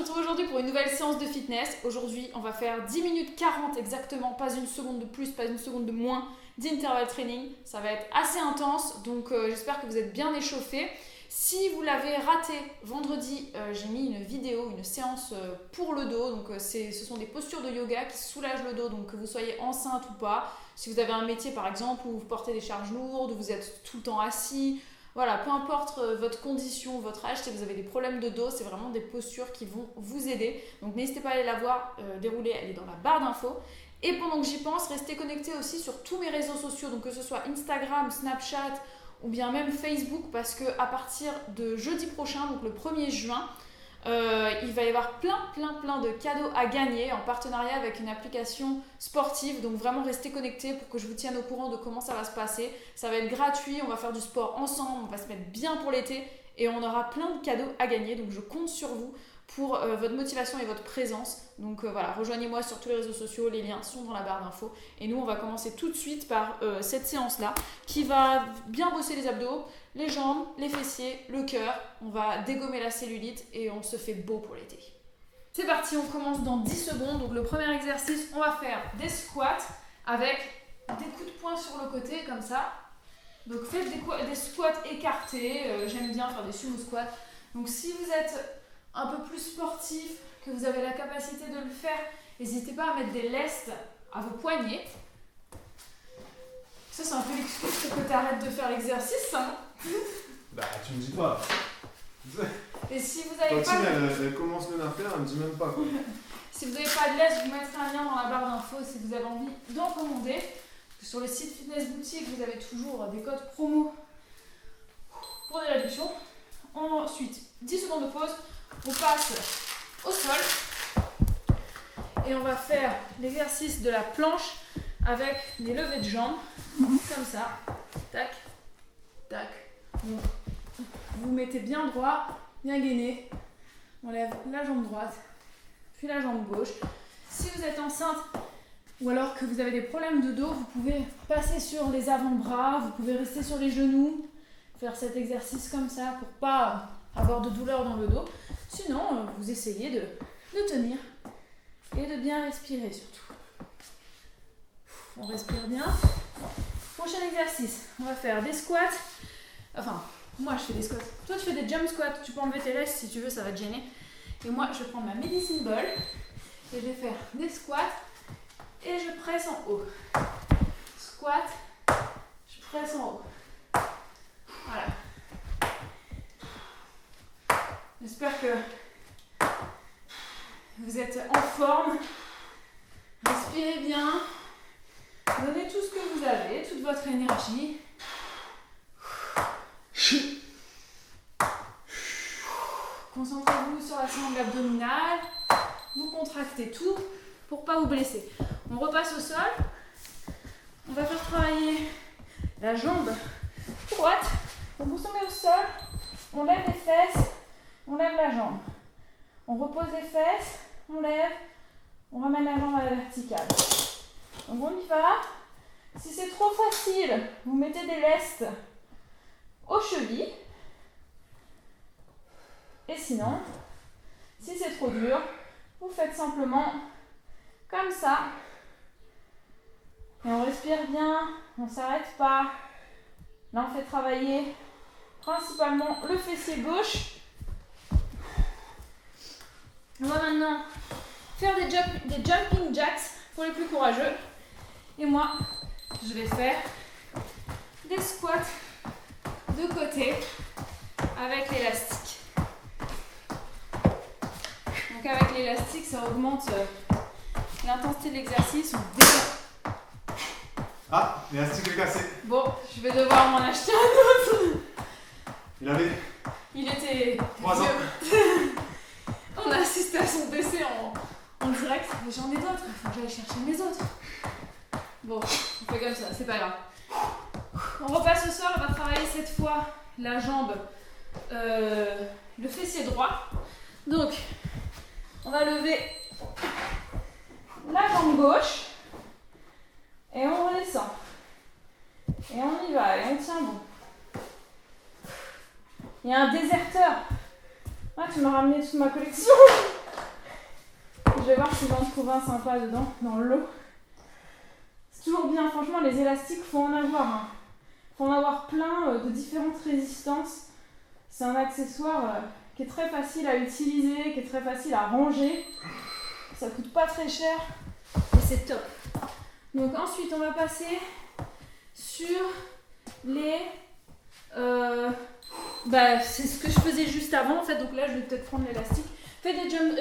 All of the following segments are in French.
retrouve aujourd'hui pour une nouvelle séance de fitness. Aujourd'hui, on va faire 10 minutes 40 exactement, pas une seconde de plus, pas une seconde de moins d'intervalle training. Ça va être assez intense, donc j'espère que vous êtes bien échauffés. Si vous l'avez raté, vendredi, j'ai mis une vidéo, une séance pour le dos. Donc ce sont des postures de yoga qui soulagent le dos, donc que vous soyez enceinte ou pas. Si vous avez un métier par exemple où vous portez des charges lourdes, où vous êtes tout le temps assis, voilà, peu importe votre condition, votre âge, si vous avez des problèmes de dos, c'est vraiment des postures qui vont vous aider. Donc n'hésitez pas à aller la voir dérouler, elle est dans la barre d'infos. Et pendant que j'y pense, restez connectés aussi sur tous mes réseaux sociaux, donc que ce soit Instagram, Snapchat ou bien même Facebook, parce qu'à partir de jeudi prochain, donc le 1er juin, il va y avoir plein de cadeaux à gagner en partenariat avec une application sportive. Donc vraiment restez connectés pour que je vous tienne au courant de comment ça va se passer. Ça va être gratuit, on va faire du sport ensemble, on va se mettre bien pour l'été et on aura plein de cadeaux à gagner. Donc je compte sur vous pour votre motivation et votre présence. Donc voilà, rejoignez-moi sur tous les réseaux sociaux, les liens sont dans la barre d'infos. Et nous, on va commencer tout de suite par cette séance-là qui va bien bosser les abdos, les jambes, les fessiers, le cœur. On va dégommer la cellulite et on se fait beau pour l'été. C'est parti, on commence dans 10 secondes. Donc le premier exercice, on va faire des squats avec des coups de poing sur le côté comme ça. Donc faites des squats écartés. J'aime bien faire des sumo squats. Donc si vous êtes un peu plus sportif, que vous avez la capacité de le faire, n'hésitez pas à mettre des lestes à vos poignets. Ça, c'est un peu l'excuse pour que tu arrêtes de faire l'exercice, ça. Bah, tu me dis pas. Et si vous avez pas... elle commence même à faire, elle me dit même pas quoi. Si vous n'avez pas de lest, je vous mettrai un lien dans la barre d'infos si vous avez envie d'en commander. Sur le site Fitness Boutique, vous avez toujours des codes promo pour des réductions. Ensuite, 10 secondes de pause. On passe au sol et on va faire l'exercice de la planche avec des levées de jambes, comme ça, tac, tac. Donc, vous mettez bien droit, bien gainé, on lève la jambe droite, puis la jambe gauche. Si vous êtes enceinte ou alors que vous avez des problèmes de dos, vous pouvez passer sur les avant-bras, vous pouvez rester sur les genoux, faire cet exercice comme ça pour pas avoir de douleur dans le dos. Sinon, vous essayez de tenir et de bien respirer surtout. On respire bien. Prochain exercice, on va faire des squats. Enfin, moi je fais des squats. Toi tu fais des jump squats, tu peux enlever tes lestes si tu veux, ça va te gêner. Et moi je vais prendre ma medicine ball et je vais faire des squats et je presse en haut. Squat, je presse en haut. Voilà. J'espère que vous êtes en forme. Respirez bien. Donnez tout ce que vous avez, toute votre énergie. Concentrez-vous sur la sangle abdominale. Vous contractez tout pour ne pas vous blesser. On repasse au sol. On va faire travailler la jambe droite. Donc vous tombez au sol. On lève les fesses. On lève la jambe. On repose les fesses. On lève. On ramène la jambe à la verticale. Donc on y va. Si c'est trop facile, vous mettez des lestes aux chevilles. Et sinon, si c'est trop dur, vous faites simplement comme ça. Et on respire bien, on ne s'arrête pas. Là, on fait travailler principalement le fessier gauche. On va maintenant faire des jumping jacks pour les plus courageux. Et moi, je vais faire des squats de côté avec l'élastique. Donc avec l'élastique, ça augmente l'intensité de l'exercice. Ah, l'élastique est cassé. Bon, je vais devoir m'en acheter un autre. Il était 3 ans. On a assisté à son décès en direct, mais j'en ai d'autres, il faut que j'aille chercher mes autres. Bon, on fait comme ça, c'est pas grave. On repasse au sol, on va travailler cette fois la jambe, le fessier droit. Donc, on va lever la jambe gauche et on redescend. Et on y va, et on tient bon. Il y a un déserteur. Ah, tu m'as ramené toute ma collection. Je vais voir si j'en trouve un sympa dedans, dans l'eau. C'est toujours bien, franchement, les élastiques, faut en avoir. Hein. Faut en avoir plein de différentes résistances. C'est un accessoire qui est très facile à utiliser, qui est très facile à ranger. Ça coûte pas très cher et c'est top. Donc ensuite, on va passer sur les... c'est ce que je faisais juste avant en fait. Donc là, je vais peut-être prendre l'élastique. Fais des jump...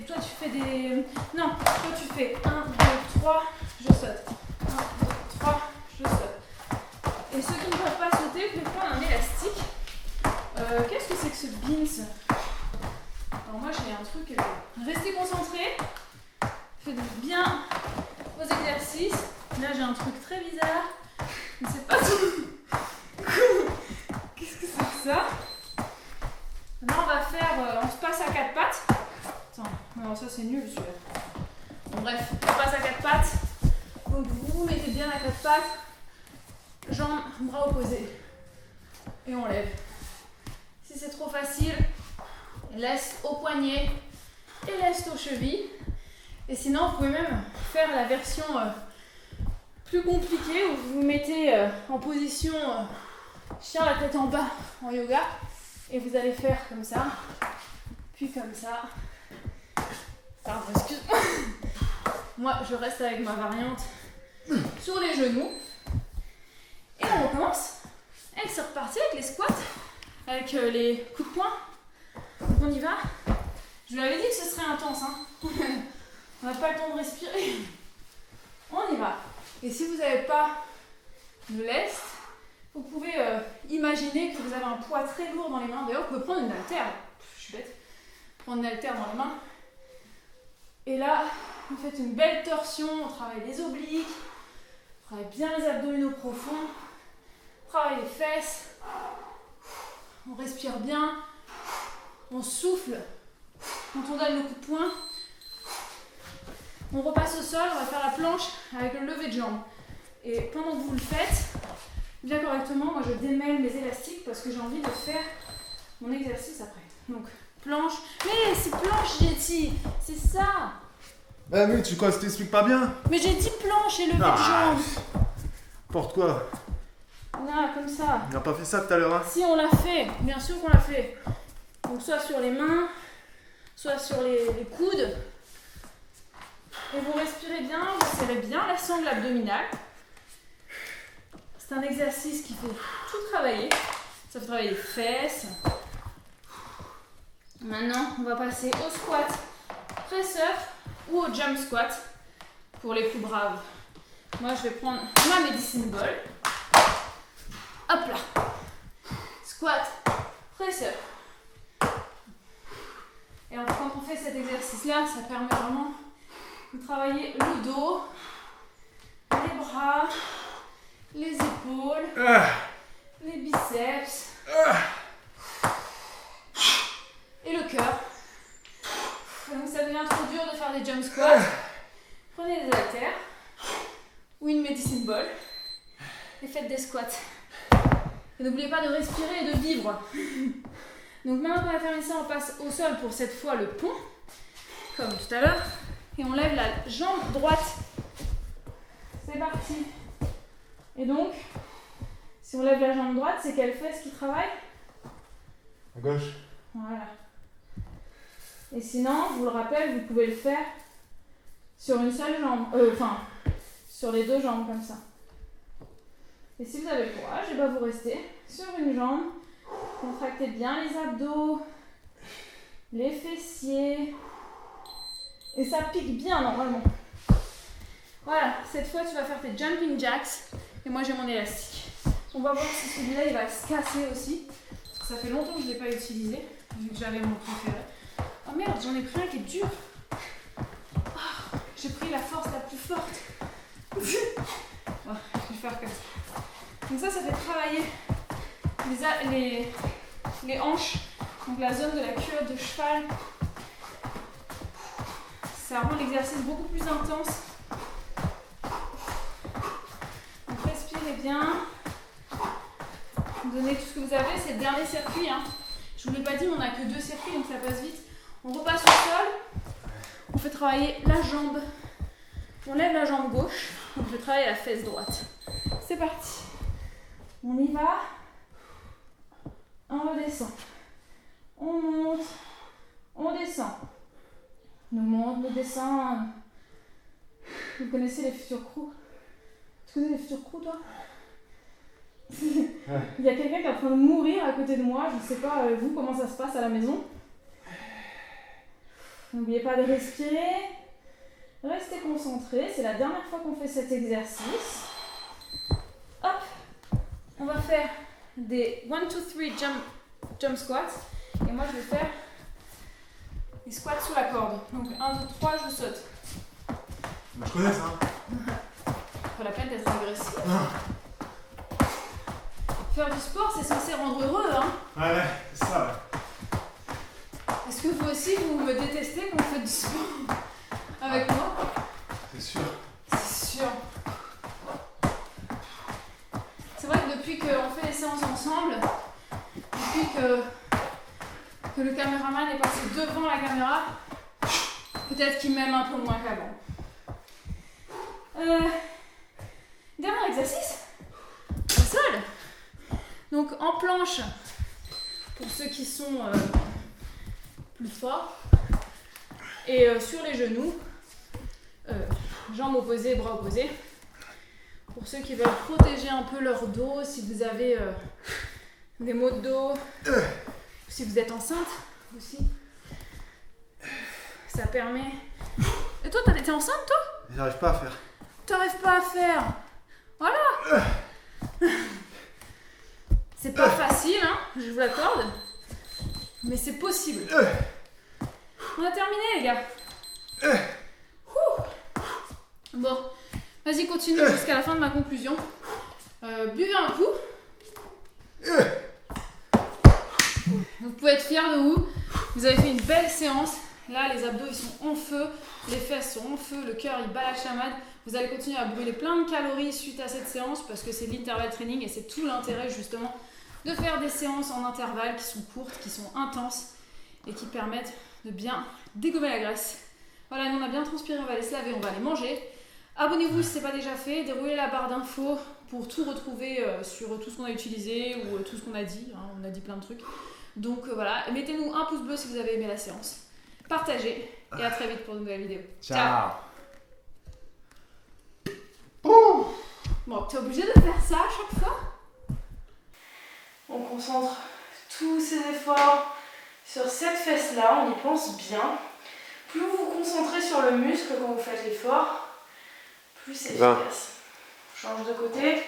toi, tu fais des... Non, toi, tu fais 1, 2, 3, je saute. 1, 2, 3, je saute. Et ceux qui ne peuvent pas sauter, vous pouvez prendre un élastique. Qu'est-ce que c'est que ce beans? Alors moi j'ai un truc, restez concentrés, faites bien vos exercices. Là j'ai un truc très bizarre, je ne sais pas qu'est-ce que c'est que ça. Là on va faire, on se passe à 4 pattes. Attends, non ça c'est nul celui-là. Bon bref, on passe à 4 pattes. Donc vous vous mettez bien à 4 pattes, jambes, bras opposés. Et on lève. Si c'est trop facile, laisse au poignet et laisse aux chevilles. Et sinon, vous pouvez même faire la version plus compliquée où vous vous mettez en position chien la tête en bas en yoga. Et vous allez faire comme ça, puis comme ça. Pardon, excuse-moi. Moi, je reste avec ma variante sur les genoux. Et on recommence. Et c'est reparti avec les squats. Avec les coups de poing. Donc on y va. Je vous avais dit que ce serait intense. Hein. On n'a pas le temps de respirer. On y va. Et si vous n'avez pas de lest, vous pouvez imaginer que vous avez un poids très lourd dans les mains. D'ailleurs, vous pouvez prendre une haltère. Je suis bête. Prendre une haltère dans les mains. Et là, vous faites une belle torsion. On travaille les obliques. On travaille bien les abdominaux profonds. On travaille les fesses. On respire bien, on souffle quand on donne le coup de poing. On repasse au sol, on va faire la planche avec le lever de jambe. Et pendant que vous le faites, bien correctement, moi je démêle mes élastiques parce que j'ai envie de faire mon exercice après. Donc planche, mais c'est planche j'ai dit, c'est ça. Bah mais tu quoi, ça t'explique pas bien? Mais j'ai dit planche et lever de jambe. Porte quoi? Là, comme ça. On n'a pas fait ça tout à l'heure, hein? Si, on l'a fait, bien sûr qu'on l'a fait. Donc, soit sur les mains, soit sur les coudes. Et vous respirez bien, vous serrez bien la sangle abdominale. C'est un exercice qui fait tout travailler. Ça fait travailler les fesses. Maintenant, on va passer au squat press-up ou au jump squat pour les plus braves. Moi, je vais prendre ma medicine ball. Hop là, squat, press-up. Et alors, quand on fait cet exercice-là, ça permet vraiment de travailler le dos, les bras, les épaules, les biceps et le cœur. Donc ça devient trop dur de faire des jump squats. Prenez des haltères ou une medicine ball et faites des squats. Et n'oubliez pas de respirer et de vivre. Donc maintenant qu'on a terminé ça, on passe au sol pour cette fois le pont, comme tout à l'heure. Et on lève la jambe droite. C'est parti. Et donc, si on lève la jambe droite, c'est quelle fesse qui travaille? À gauche. Voilà. Et sinon, je vous le rappelle, vous pouvez le faire sur une seule jambe. Sur les deux jambes comme ça. Et si vous avez le courage, et ben vous restez sur une jambe. Contractez bien les abdos, les fessiers. Et ça pique bien normalement. Voilà, cette fois tu vas faire tes jumping jacks. Et moi j'ai mon élastique. On va voir si celui-là il va se casser aussi. Ça fait longtemps que je ne l'ai pas utilisé, vu que j'avais mon préféré. Oh merde, j'en ai pris un qui est dur. Oh, j'ai pris la force la plus forte. Oh, je vais faire comme ça. Donc ça fait travailler les hanches, donc la zone de la culotte de cheval. Ça rend l'exercice beaucoup plus intense. Donc respirez bien. Donnez tout ce que vous avez, c'est le dernier circuit. Hein. Je ne vous l'ai pas dit, mais on n'a que 2 circuits, donc ça passe vite. On repasse au sol. on fait travailler la jambe. On lève la jambe gauche, on fait travailler la fesse droite. C'est parti. On y va. On redescend. On monte. On descend. On monte, on descend. Vous connaissez les futurs crews? Tu connais les futurs crews, toi? Il y a quelqu'un qui est en train de mourir à côté de moi. Je ne sais pas, vous, comment ça se passe à la maison. N'oubliez pas de respirer. Restez concentrés. C'est la dernière fois qu'on fait cet exercice. Hop. On va faire des 1, 2, 3 jump squats. Et moi, je vais faire des squats sous la corde. Donc 1, 2, 3, je saute. Je connais ça. Pas la peine d'être agressif. Faire du sport, c'est censé rendre heureux, hein. Ouais, c'est ça. Ouais. Est-ce que vous aussi, vous me détestez quand vous faites du sport avec moi? C'est sûr. C'est sûr. C'est vrai que depuis qu'on fait les séances ensemble, depuis que le caméraman est passé devant la caméra, peut-être qu'il m'aime un peu moins qu'avant. Dernier exercice, au sol. Donc en planche, pour ceux qui sont plus forts, et sur les genoux, jambes opposées, bras opposés. Pour ceux qui veulent protéger un peu leur dos, si vous avez des maux de dos, si vous êtes enceinte aussi, ça permet... Et toi, t'es enceinte, toi? J'arrive pas à faire. T'arrives pas à faire. Voilà. C'est pas facile, hein, je vous l'accorde. Mais c'est possible. On a terminé, les gars. Bon, vas-y, continue jusqu'à la fin de ma conclusion. Buvez un coup. Vous pouvez être fiers de vous. Vous avez fait une belle séance. Là, les abdos, ils sont en feu. Les fesses sont en feu. Le cœur, il bat la chamade. Vous allez continuer à brûler plein de calories suite à cette séance parce que c'est de l'intervalle training et c'est tout l'intérêt, justement, de faire des séances en intervalle qui sont courtes, qui sont intenses et qui permettent de bien dégommer la graisse. Voilà, nous on a bien transpiré, on va aller se laver, on va aller manger. Abonnez-vous si ce n'est pas déjà fait, déroulez la barre d'infos pour tout retrouver sur tout ce qu'on a utilisé ou tout ce qu'on a dit. Hein, on a dit plein de trucs. Donc voilà, mettez-nous un pouce bleu si vous avez aimé la séance. Partagez et à très vite pour une nouvelle vidéo. Ciao. Bon, t'es obligé de faire ça à chaque fois? On concentre tous ces efforts sur cette fesse-là, on y pense bien. Plus vous vous concentrez sur le muscle quand vous faites l'effort, plus c'est efficace. On change de côté.